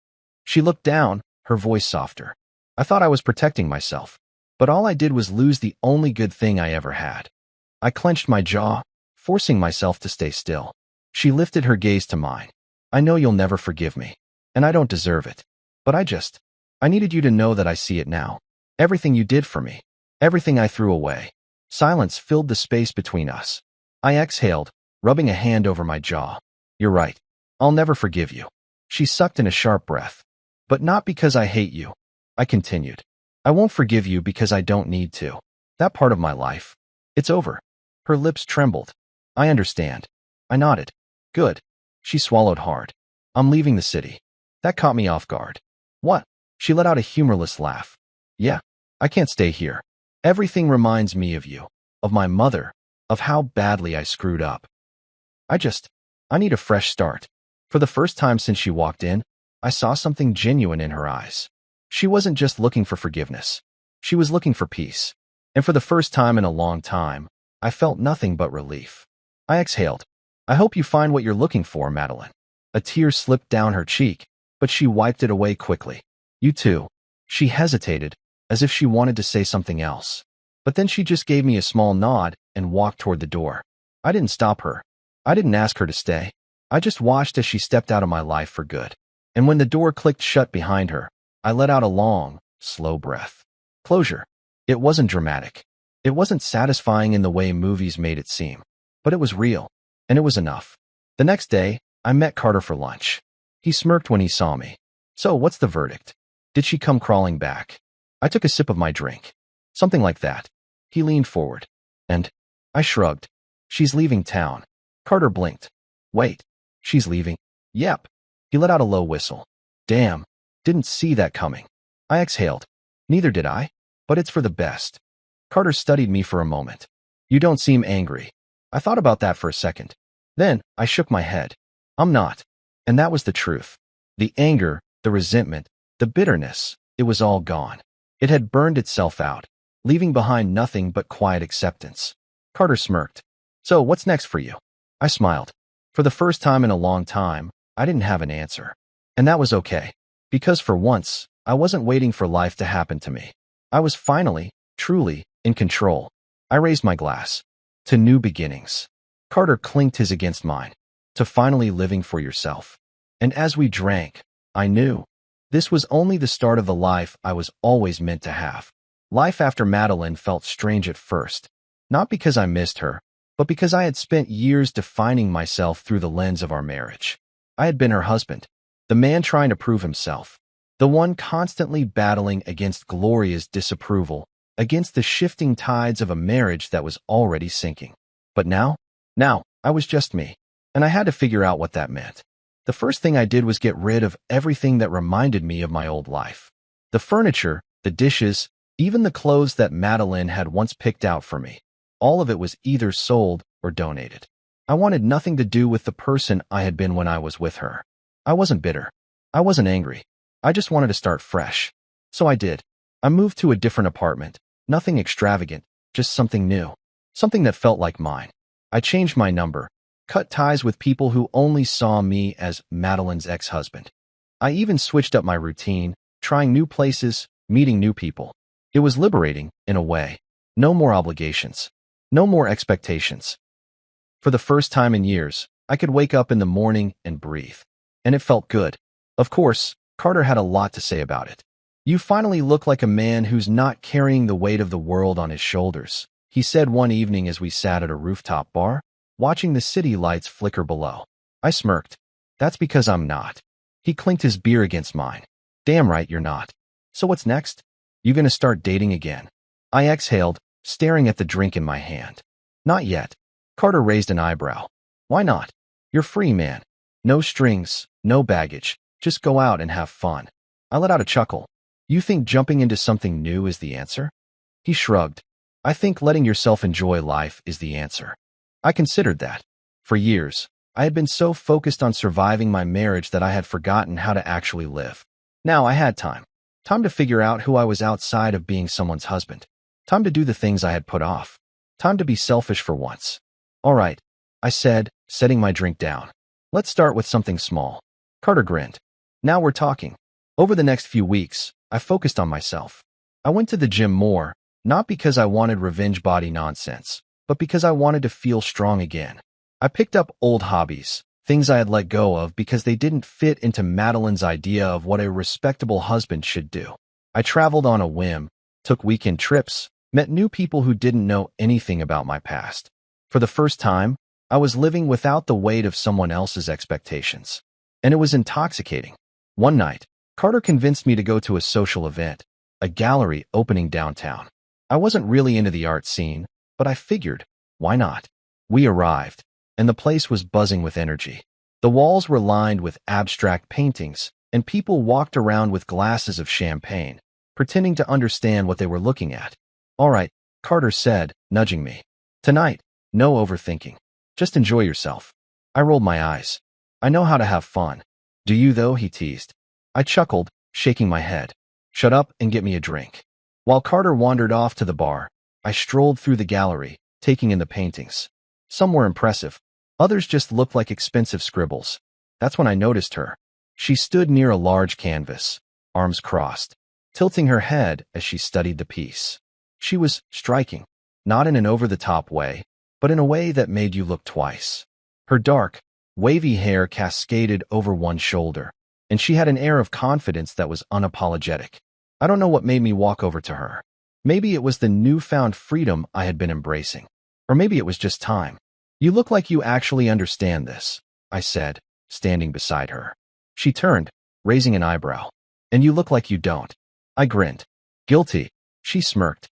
She looked down, her voice softer. "I thought I was protecting myself. But all I did was lose the only good thing I ever had." I clenched my jaw, forcing myself to stay still. She lifted her gaze to mine. "I know you'll never forgive me. And I don't deserve it. But I needed you to know that I see it now. Everything you did for me. Everything I threw away." Silence filled the space between us. I exhaled, rubbing a hand over my jaw. "You're right. I'll never forgive you." She sucked in a sharp breath. "But not because I hate you." I continued. "I won't forgive you because I don't need to. That part of my life. It's over." Her lips trembled. "I understand." I nodded. "Good." She swallowed hard. "I'm leaving the city." That caught me off guard. "What?" She let out a humorless laugh. "Yeah, I can't stay here. Everything reminds me of you, of my mother, of how badly I screwed up. I need a fresh start. For the first time since she walked in, I saw something genuine in her eyes. She wasn't just looking for forgiveness. She was looking for peace. And for the first time in a long time, I felt nothing but relief. I exhaled. I hope you find what you're looking for, Madeline. A tear slipped down her cheek, but she wiped it away quickly. You too. She hesitated, as if she wanted to say something else. But then she just gave me a small nod and walked toward the door. I didn't stop her. I didn't ask her to stay. I just watched as she stepped out of my life for good. And when the door clicked shut behind her, I let out a long, slow breath. Closure. It wasn't dramatic. It wasn't satisfying in the way movies made it seem. But it was real, and it was enough. The next day, I met Carter for lunch. He smirked when he saw me. So, what's the verdict? Did she come crawling back? I took a sip of my drink. Something like that. He leaned forward. And I shrugged. She's leaving town. Carter blinked. Wait. She's leaving? Yep. He let out a low whistle. Damn. Didn't see that coming. I exhaled. Neither did I. But it's for the best. Carter studied me for a moment. You don't seem angry. I thought about that for a second. Then, I shook my head. I'm not. And that was the truth. The anger, the resentment, the bitterness, it was all gone. It had burned itself out, leaving behind nothing but quiet acceptance. Carter smirked. So, what's next for you? I smiled. For the first time in a long time, I didn't have an answer. And that was okay. Because for once, I wasn't waiting for life to happen to me. I was finally, truly, in control. I raised my glass. To new beginnings. Carter clinked his against mine. To finally living for yourself. And as we drank, I knew. This was only the start of the life I was always meant to have. Life after Madeline felt strange at first. Not because I missed her, but because I had spent years defining myself through the lens of our marriage. I had been her husband, the man trying to prove himself, the one constantly battling against Gloria's disapproval, against the shifting tides of a marriage that was already sinking. But now, I was just me, and I had to figure out what that meant. The first thing I did was get rid of everything that reminded me of my old life. The furniture, the dishes, even the clothes that Madeline had once picked out for me. All of it was either sold or donated. I wanted nothing to do with the person I had been when I was with her. I wasn't bitter. I wasn't angry. I just wanted to start fresh. So I did. I moved to a different apartment. Nothing extravagant, just something new. Something that felt like mine. I changed my number, cut ties with people who only saw me as Madeline's ex-husband. I even switched up my routine, trying new places, meeting new people. It was liberating, in a way. No more obligations. No more expectations. For the first time in years, I could wake up in the morning and breathe. And it felt good. Of course, Carter had a lot to say about it. You finally look like a man who's not carrying the weight of the world on his shoulders, he said one evening as we sat at a rooftop bar, watching the city lights flicker below. I smirked. That's because I'm not. He clinked his beer against mine. Damn right you're not. So what's next? You gonna start dating again? I exhaled, staring at the drink in my hand. Not yet. Carter raised an eyebrow. Why not? You're free, man. No strings, no baggage. Just go out and have fun. I let out a chuckle. You think jumping into something new is the answer? He shrugged. I think letting yourself enjoy life is the answer. I considered that. For years, I had been so focused on surviving my marriage that I had forgotten how to actually live. Now I had time. Time to figure out who I was outside of being someone's husband. Time to do the things I had put off. Time to be selfish for once. All right, I said, setting my drink down. Let's start with something small. Carter grinned. Now we're talking. Over the next few weeks, I focused on myself. I went to the gym more, not because I wanted revenge body nonsense, but because I wanted to feel strong again. I picked up old hobbies, things I had let go of because they didn't fit into Madeline's idea of what a respectable husband should do. I traveled on a whim, took weekend trips, met new people who didn't know anything about my past. For the first time, I was living without the weight of someone else's expectations. And it was intoxicating. One night, Carter convinced me to go to a social event, a gallery opening downtown. I wasn't really into the art scene, but I figured, why not? We arrived, and the place was buzzing with energy. The walls were lined with abstract paintings, and people walked around with glasses of champagne, pretending to understand what they were looking at. All right, Carter said, nudging me. Tonight, No overthinking. Just enjoy yourself. I rolled my eyes. I know how to have fun. Do you though? He teased. I chuckled, shaking my head. Shut up and get me a drink. While Carter wandered off to the bar, I strolled through the gallery, taking in the paintings. Some were impressive. Others just looked like expensive scribbles. That's when I noticed her. She stood near a large canvas, arms crossed, tilting her head as she studied the piece. She was striking, not in an over-the-top way, but in a way that made you look twice. Her dark, wavy hair cascaded over one shoulder, and she had an air of confidence that was unapologetic. I don't know what made me walk over to her. Maybe it was the newfound freedom I had been embracing. Or maybe it was just time. You look like you actually understand this, I said, standing beside her. She turned, raising an eyebrow. And you look like you don't. I grinned. Guilty. She smirked.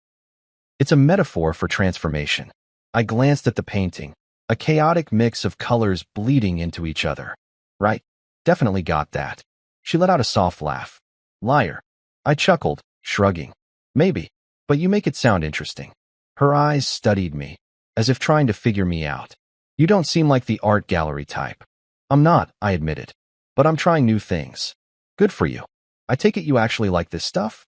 It's a metaphor for transformation. I glanced at the painting, a chaotic mix of colors bleeding into each other. Right? Definitely got that. She let out a soft laugh. Liar. I chuckled, shrugging. Maybe, but you make it sound interesting. Her eyes studied me, as if trying to figure me out. You don't seem like the art gallery type. I'm not, I admitted. But I'm trying new things. Good for you. I take it you actually like this stuff?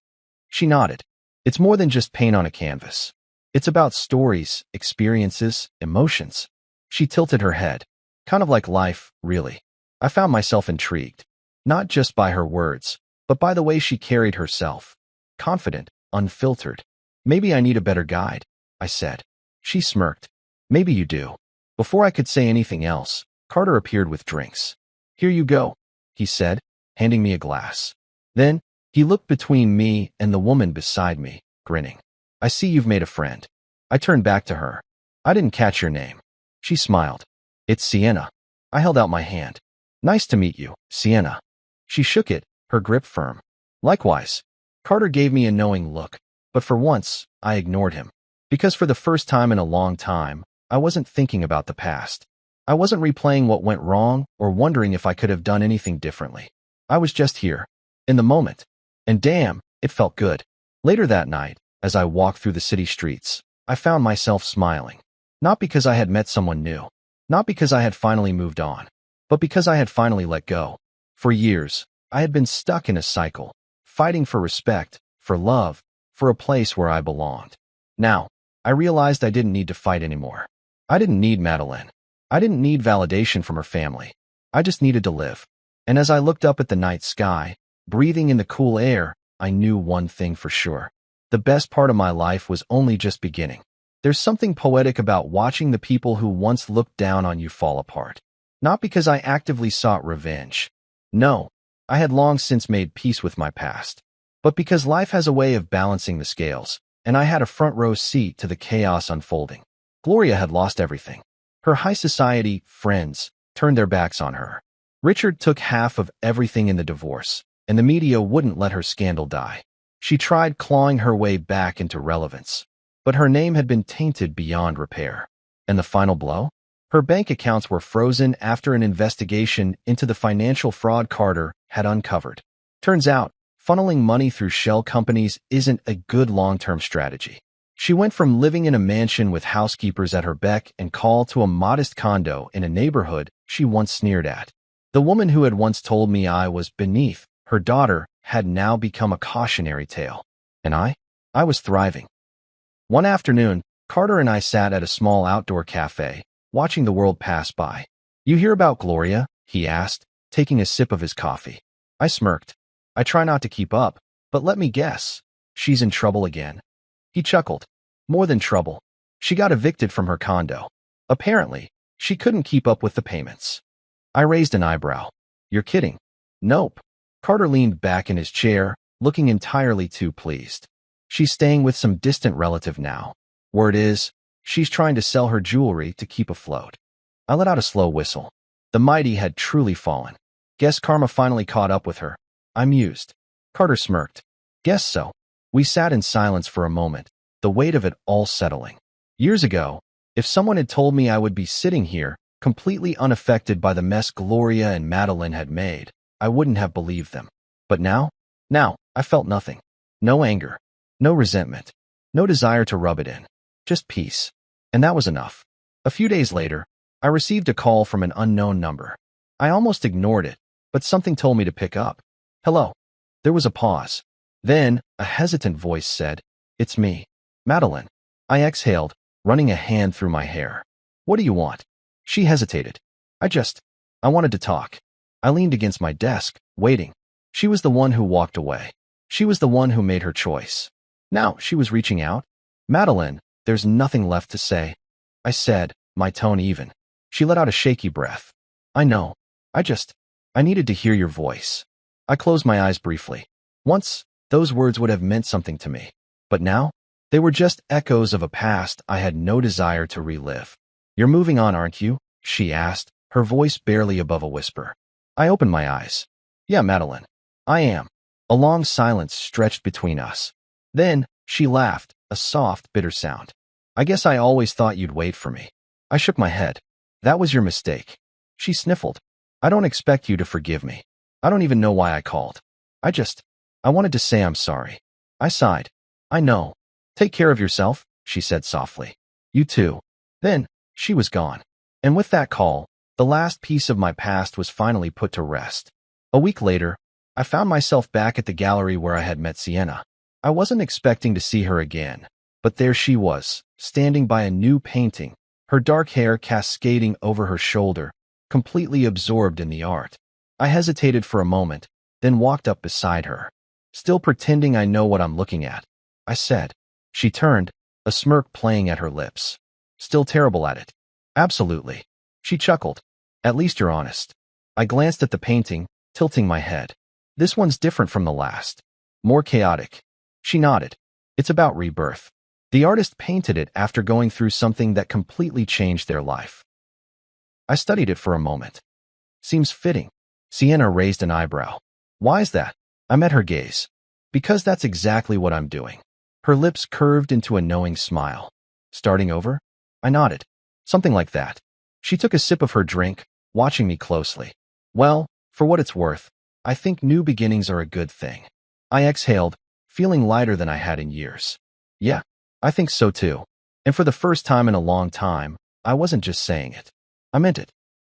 She nodded. It's more than just paint on a canvas. It's about stories, experiences, emotions. She tilted her head. Kind of like life, really. I found myself intrigued. Not just by her words, but by the way she carried herself. Confident, unfiltered. Maybe I need a better guide, I said. She smirked. Maybe you do. Before I could say anything else, Carter appeared with drinks. Here you go, he said, handing me a glass. Then, he looked between me and the woman beside me, grinning. I see you've made a friend. I turned back to her. I didn't catch your name. She smiled. It's Sienna. I held out my hand. Nice to meet you, Sienna. She shook it, her grip firm. Likewise. Carter gave me a knowing look, but for once, I ignored him. Because for the first time in a long time, I wasn't thinking about the past. I wasn't replaying what went wrong or wondering if I could have done anything differently. I was just here, in the moment. And damn, it felt good. Later that night, as I walked through the city streets, I found myself smiling. Not because I had met someone new, not because I had finally moved on, but because I had finally let go. For years, I had been stuck in a cycle, fighting for respect, for love, for a place where I belonged. Now, I realized I didn't need to fight anymore. I didn't need Madeline. I didn't need validation from her family. I just needed to live. And as I looked up at the night sky, breathing in the cool air, I knew one thing for sure. The best part of my life was only just beginning. There's something poetic about watching the people who once looked down on you fall apart. Not because I actively sought revenge. No, I had long since made peace with my past. But because life has a way of balancing the scales, and I had a front row seat to the chaos unfolding. Gloria had lost everything. Her high society friends turned their backs on her. Richard took half of everything in the divorce, and the media wouldn't let her scandal die. She tried clawing her way back into relevance, but her name had been tainted beyond repair. And the final blow? Her bank accounts were frozen after an investigation into the financial fraud Carter had uncovered. Turns out, funneling money through shell companies isn't a good long-term strategy. She went from living in a mansion with housekeepers at her beck and call to a modest condo in a neighborhood she once sneered at. The woman who had once told me I was beneath her daughter had now become a cautionary tale. And I was thriving. One afternoon, Carter and I sat at a small outdoor cafe, watching the world pass by. You hear about Gloria? He asked, taking a sip of his coffee. I smirked. I try not to keep up, but let me guess. She's in trouble again. He chuckled. More than trouble. She got evicted from her condo. Apparently, she couldn't keep up with the payments. I raised an eyebrow. You're kidding. Nope. Carter leaned back in his chair, looking entirely too pleased. She's staying with some distant relative now. Word is, she's trying to sell her jewelry to keep afloat. I let out a slow whistle. The mighty had truly fallen. Guess karma finally caught up with her. I mused. Carter smirked. Guess so. We sat in silence for a moment, the weight of it all settling. Years ago, if someone had told me I would be sitting here, completely unaffected by the mess Gloria and Madeline had made, I wouldn't have believed them. But now, I felt nothing. No anger. No resentment. No desire to rub it in. Just peace. And that was enough. A few days later, I received a call from an unknown number. I almost ignored it, but something told me to pick up. Hello. There was a pause. Then, a hesitant voice said, "It's me, Madeline." I exhaled, running a hand through my hair. "What do you want?" She hesitated. I wanted to talk." I leaned against my desk, waiting. She was the one who walked away. She was the one who made her choice. Now she was reaching out. "Madeline, there's nothing left to say," I said, my tone even. She let out a shaky breath. "I know. I needed to hear your voice." I closed my eyes briefly. Once, those words would have meant something to me. But now, they were just echoes of a past I had no desire to relive. "You're moving on, aren't you?" she asked, her voice barely above a whisper. I opened my eyes. "Yeah, Madeline, I am." A long silence stretched between us. Then, she laughed, a soft, bitter sound. "I guess I always thought you'd wait for me." I shook my head. "That was your mistake." She sniffled. "I don't expect you to forgive me. I don't even know why I called. I wanted to say I'm sorry." I sighed. "I know. Take care of yourself," she said softly. "You too." Then, she was gone. And with that call, the last piece of my past was finally put to rest. A week later, I found myself back at the gallery where I had met Sienna. I wasn't expecting to see her again, but there she was, standing by a new painting, her dark hair cascading over her shoulder, completely absorbed in the art. I hesitated for a moment, then walked up beside her. "Still pretending I know what I'm looking at," I said. She turned, a smirk playing at her lips. "Still terrible at it." "Absolutely." She chuckled. "At least you're honest." I glanced at the painting, tilting my head. "This one's different from the last. More chaotic." She nodded. "It's about rebirth. The artist painted it after going through something that completely changed their life." I studied it for a moment. "Seems fitting." Sienna raised an eyebrow. "Why is that?" I met her gaze. "Because that's exactly what I'm doing." Her lips curved into a knowing smile. "Starting over?" I nodded. "Something like that." She took a sip of her drink, watching me closely. "Well, for what it's worth, I think new beginnings are a good thing." I exhaled, feeling lighter than I had in years. "Yeah, I think so too." And for the first time in a long time, I wasn't just saying it. I meant it.